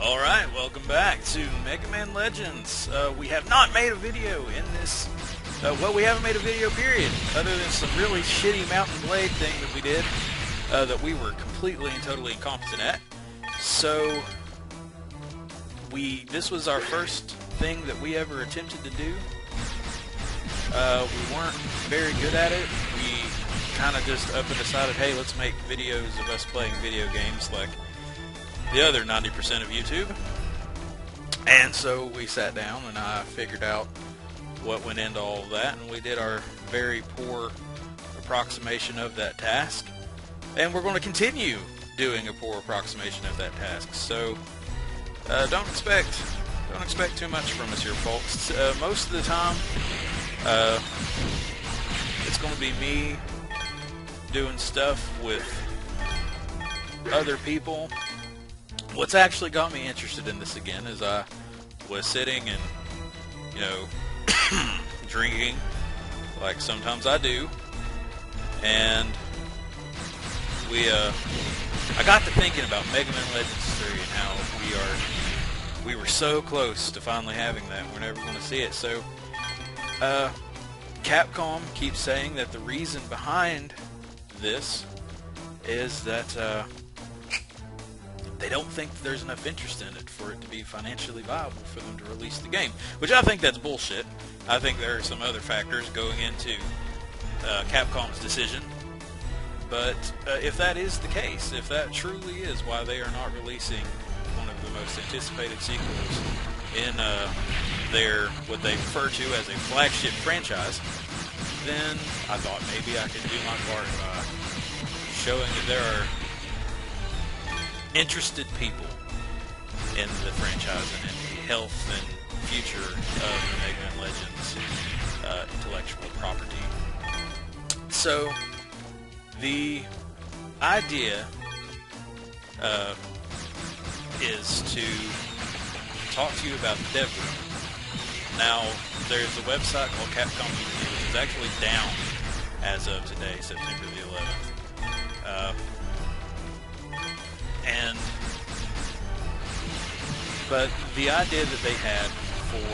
Alright, welcome back to Megaman Legends. We have not made a video in this... well, we haven't made a video, period. Other than some really shitty Mountain Blade thing that we did, that we were completely and totally incompetent at. So, this was our first thing that we ever attempted to do. We weren't very good at it. We kind of just up and decided, hey, let's make videos of us playing video games like the other 90% of YouTube. And so we sat down and I figured out what went into all of that, and we did our very poor approximation of that task. And we're going to continue doing a poor approximation of that task. So don't expect too much from us here, folks. Most of the time, it's going to be me doing stuff with other people. What's actually got me interested in this again is I was sitting and, you know, drinking, like sometimes I do, and I got to thinking about Megaman Legends 3 and how we were so close to finally having that. We're never going to see it. So, Capcom keeps saying that the reason behind this is that, they don't think that there's enough interest in it for it to be financially viable for them to release the game, which I think that's bullshit. I think there are some other factors going into Capcom's decision, but if that is the case, if that truly is why they are not releasing one of the most anticipated sequels in their, what they refer to as a flagship franchise, then I thought maybe I could do my part by showing that there are interested people in the franchise and in the health and future of the Megaman Legends intellectual property. So, the idea is to talk to you about the Devroom. Now, there's a website called Capcom Unity, which is actually down as of today, September the 11th. But the idea that they had for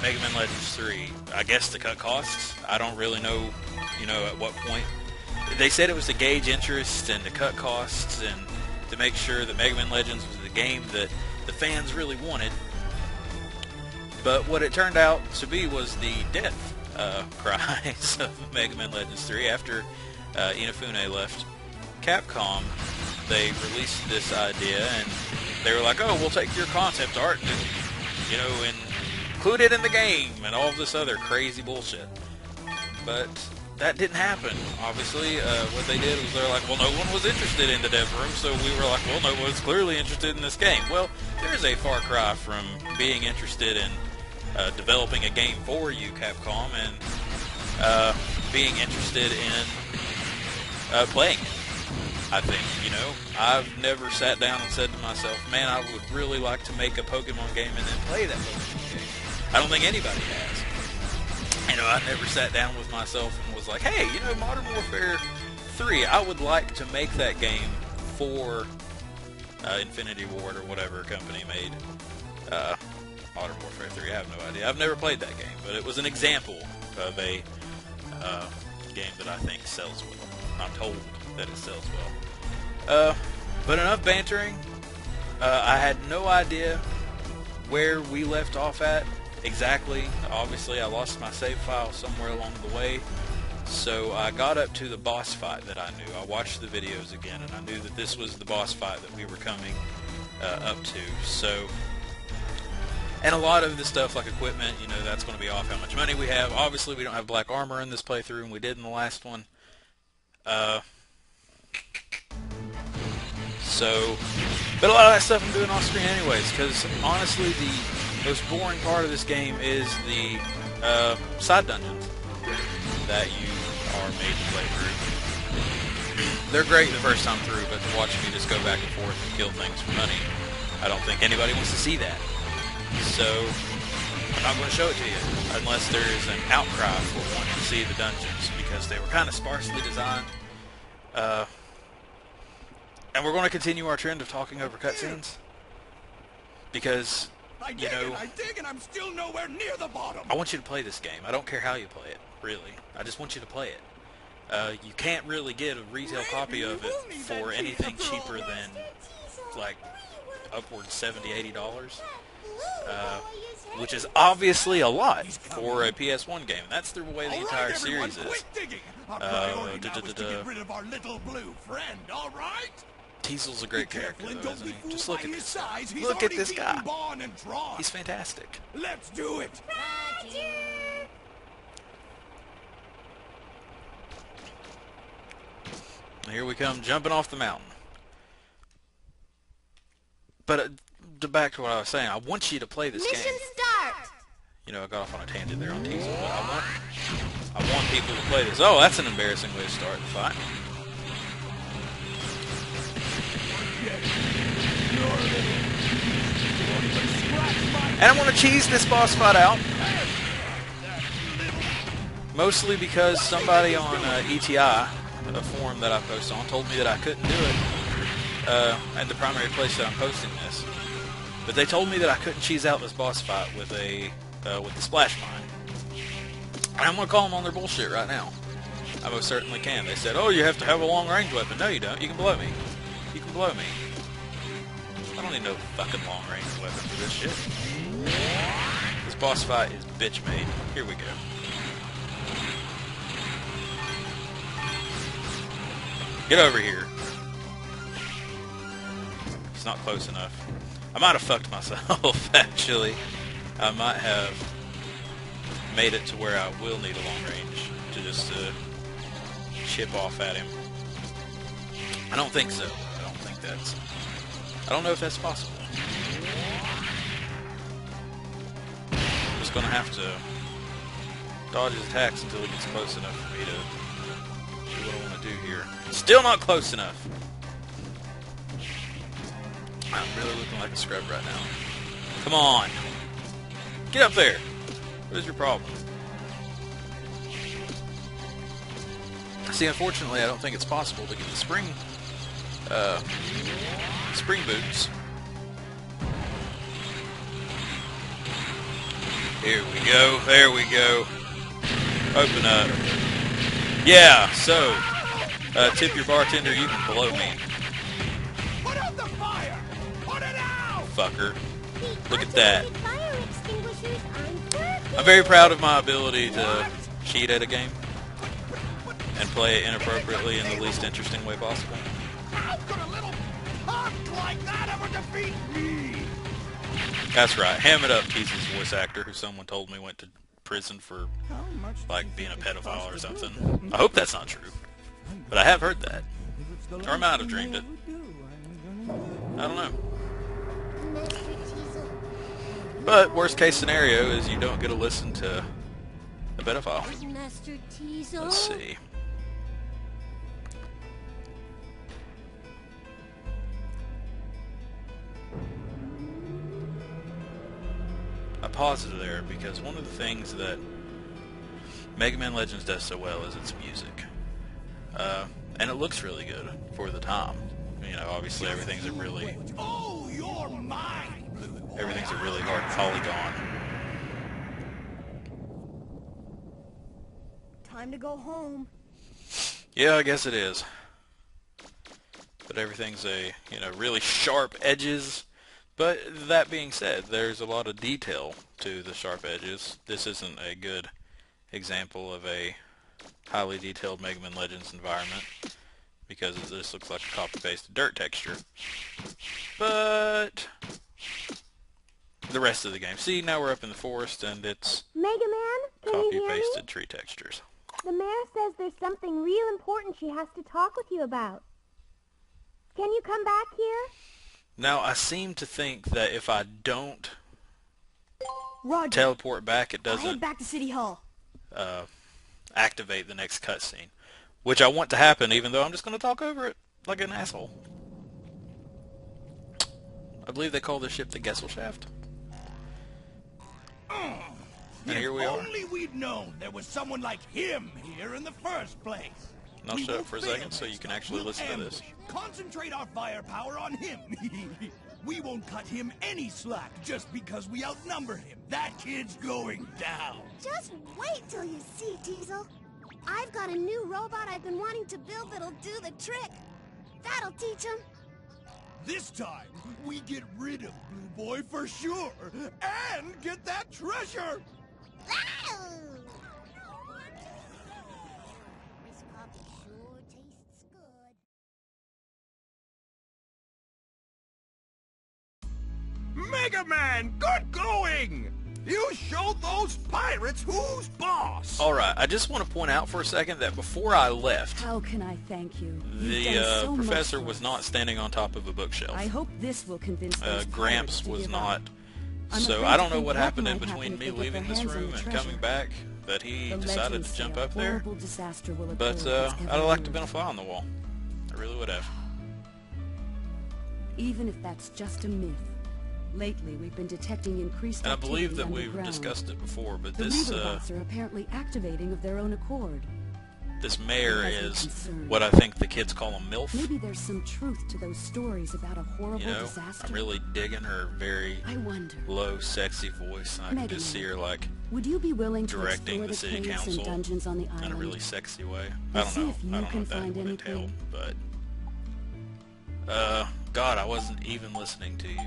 Megaman Legends 3, I guess to cut costs, I don't really know, you know, at what point. They said it was to gauge interest and to cut costs and to make sure that Megaman Legends was the game that the fans really wanted. But what it turned out to be was the death cries of Megaman Legends 3 after Inafune left Capcom. They released this idea and they were like, oh, we'll take your concept art and, you know, and include it in the game and all this other crazy bullshit. But that didn't happen, obviously. What they did was they're like, well, no one was interested in the Devroom, so we were like, well, no one's clearly interested in this game. Well, there's a far cry from being interested in developing a game for you, Capcom, and being interested in playing it. I think, you know, I've never sat down and said to myself, man, I would really like to make a Pokemon game and then play that Pokemon game. I don't think anybody has. You know, I never sat down with myself and was like, hey, you know, Modern Warfare 3, I would like to make that game for Infinity Ward or whatever company made Modern Warfare 3. I have no idea. I've never played that game, but it was an example of a game that I think sells well. I'm told that it sells well. But enough bantering. I had no idea where we left off at exactly. Obviously, I lost my save file somewhere along the way. So I got up to the boss fight that I knew. I watched the videos again, and I knew that this was the boss fight that we were coming up to. So, and a lot of the stuff like equipment, you know, that's going to be off how much money we have. Obviously, we don't have black armor in this playthrough, and we did in the last one. But a lot of that stuff I'm doing off screen anyways, because honestly the most boring part of this game is the side dungeons that you are made to play through. They're great the first time through, but to watch me just go back and forth and kill things for money, I don't think anybody wants to see that. So I'm not going to show it to you unless there is an outcry for wanting to see the dungeons, because they were kind of sparsely designed. And we're going to continue our trend of talking over cutscenes. Because, you know, I dig and I'm still nowhere near the bottom. I want you to play this game. I don't care how you play it, really. I just want you to play it. You can't really get a retail copy of it for anything cheaper than, like, upwards $70, $80. Which is obviously a lot for a PS1 game. That's the way the entire series is. Teasel's a great character, though, isn't he? Just look at this guy. Look at this guy. He's fantastic. Let's do it. Here we come, jumping off the mountain. But back to what I was saying, I want you to play this game. Mission start. You know, I got off on a tangent there on Teasel, but I want people to play this. Oh, that's an embarrassing way to start the fight. And I'm going to cheese this boss fight out. Mostly because somebody on ETI, a forum that I post on, told me that I couldn't do it at the primary place that I'm posting this. But they told me that I couldn't cheese out this boss fight with the splash mine. And I'm going to call them on their bullshit right now. I most certainly can. They said, oh, you have to have a long-range weapon. No, you don't. You can blow me. You can blow me. I don't need no fucking long-range weapon for this shit. This boss fight is bitch-made. Here we go. Get over here. It's not close enough. I might have fucked myself, actually. I might have made it to where I will need a long range to just chip off at him. I don't think so. I don't know if that's possible. I'm just gonna have to dodge his attacks until he gets close enough for me to do what I want to do here. Still not close enough. I'm really looking like a scrub right now. Come on. Get up there. What is your problem? See, unfortunately, I don't think it's possible to get the spring boots. Here we go. There we go. Open up. Yeah, so, tip your bartender, you can blow me. Put out the fire! Put it out! Fucker. Look at that. I'm very proud of my ability to cheat at a game and play it inappropriately in the least interesting way possible. How could a little punk like that ever defeat me? That's right. Ham it up, Teasel's voice actor, who someone told me went to prison for, like, being a pedophile or something. I hope that's not true. But I have heard that. Or I might have dreamed it. I don't know. But worst case scenario is you don't get to listen to a pedophile. Let's see. I paused it there because one of the things that Megaman Legends does so well is its music. And it looks really good for the time. You know, obviously everything's a really hard polygon. Time to go home. Yeah, I guess it is. But everything's really sharp edges. But that being said, there's a lot of detail to the sharp edges. This isn't a good example of a highly detailed Megaman Legends environment because this looks like a copy-pasted dirt texture. But the rest of the game. See, now we're up in the forest and it's Megaman, can you hear me? copy-pasted tree textures. The mayor says there's something real important she has to talk with you about. Can you come back here? Now, I seem to think that if I don't Roger. teleport back, it I'll head doesn't back to City Hall. activate the next cutscene. Which I want to happen, even though I'm just going to talk over it like an asshole. I believe they call this ship the Gesellschaft. And here we are. If only we'd known there was someone like him here in the first place. And I'll shut up for a second so you can actually listen to this. Concentrate our firepower on him. We won't cut him any slack just because we outnumber him. That kid's going down. Just wait till you see, Diesel. I've got a new robot I've been wanting to build that'll do the trick. That'll teach him. This time, we get rid of Blue Boy for sure, and get that treasure! Ow! This coffee sure tastes good. Megaman, good going! You showed those pirates who's boss! Alright, I just want to point out for a second that before I left, How can I thank you? the professor was not standing on top of a bookshelf. I hope this will convince those Gramps pirates to was give not. up. I'm So afraid I to don't know think what what happened in might between happen me if they get leaving their this hands on room the and treasure. coming back that he The decided legends to say jump a up there. horrible disaster will occur But if it's I'd ever have liked to have moved. been a fly on the wall. I really would have. Even if that's just a myth. Lately, we've been detecting increased And I activity believe that we've underground. discussed it before, but The this Reaver-bots are apparently activating of their own accord. this mayor Has me is concerned. what I think the kids call a MILF. Maybe there's some truth to those stories about a horrible You know, disaster. I'm really digging her very I wonder, low, sexy voice, and I can just Megaman, see her like would you be willing to directing explore the the city caves council and dungeons on the island? in a really sexy way. And I don't see know. if you I don't know can what that find would entail, anything? but God, I wasn't even listening to you.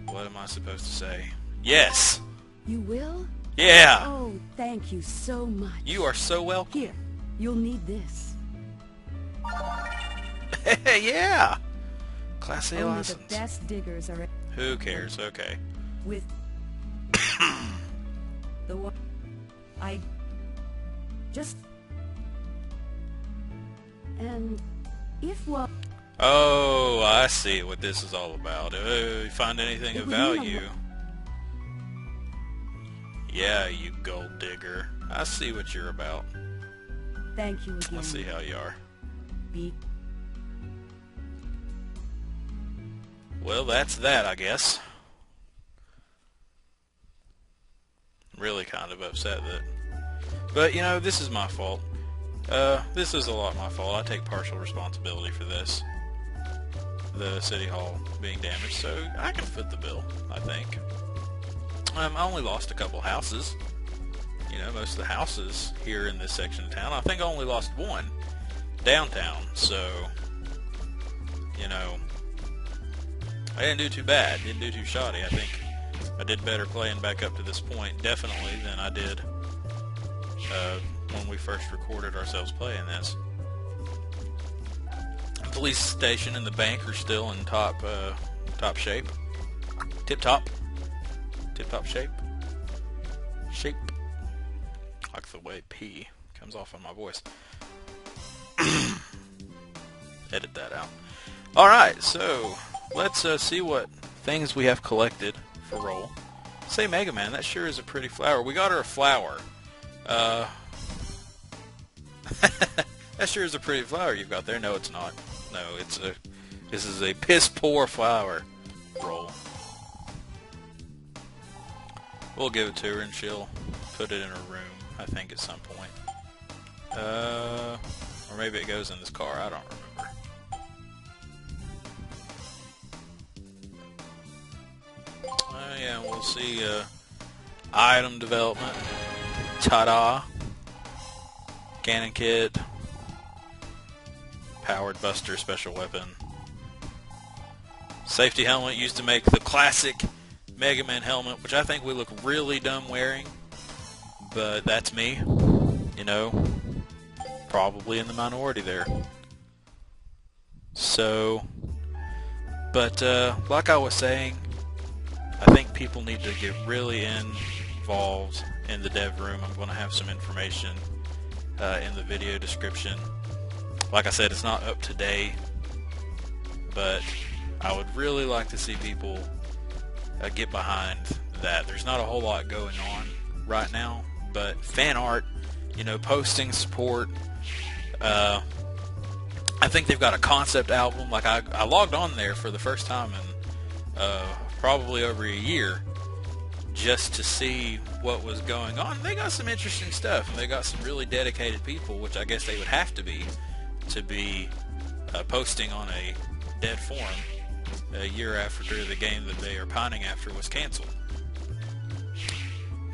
What am I supposed to say? Yes. You will? Yeah. Oh, thank you so much. You are so welcome. Here, you'll need this. Yeah. Class A Only license. the best diggers are Who cares? Okay. with the one. I just and if well. Oh, I see what this is all about. You find anything It of would mean a value? Yeah, you gold digger. I see what you're about. Thank you again. I see how you are. Be Well, that's that, I guess. Really kind of upset that... But, you know, this is my fault. This is a lot my fault. I take partial responsibility for this. The City Hall being damaged, so I can foot the bill, I think. I only lost a couple houses. You know, most of the houses here in this section of town. I think I only lost one downtown, so, you know, I didn't do too bad. Didn't do too shoddy. I think I did better playing back up to this point, definitely, than I did when we first recorded ourselves playing this. The police station and the bank are still in top shape. Tip-top shape. Like the way P comes off on my voice. Edit that out. Alright, so let's see what things we have collected for roll. Say Megaman, that sure is a pretty flower. We got her a flower. That sure is a pretty flower you've got there. No, it's not. No, this is a piss poor flower. Roll. We'll give it to her and she'll put it in her room, I think, at some point. Or maybe it goes in this car, I don't remember. Yeah, we'll see, item development. Ta-da! Cannon kit. Powered buster special weapon. Safety helmet used to make the classic Mega Man helmet, which I think we look really dumb wearing. But that's me. You know, probably in the minority there. So, but like I was saying, I think people need to get really involved in the dev room. I'm going to have some information in the video description. Like I said, it's not up to date, but I would really like to see people get behind that. There's not a whole lot going on right now, but fan art, you know, posting support. I think they've got a concept album. Like I logged on there for the first time in probably over a year, just to see what was going on. They got some interesting stuff, and they got some really dedicated people, which I guess they would have to be posting on a dead forum a year after the game that they are pining after was canceled.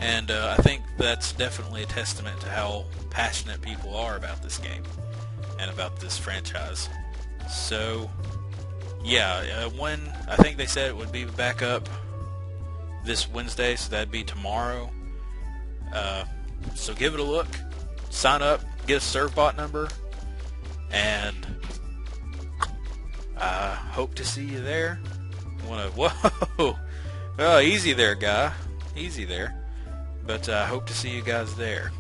And I think that's definitely a testament to how passionate people are about this game and about this franchise. So, yeah, when I think they said it would be back up this Wednesday, so that'd be tomorrow. So give it a look, sign up, get a ServBot number, and I hope to see you there. Whoa, oh, easy there, guy, easy there. But I hope to see you guys there.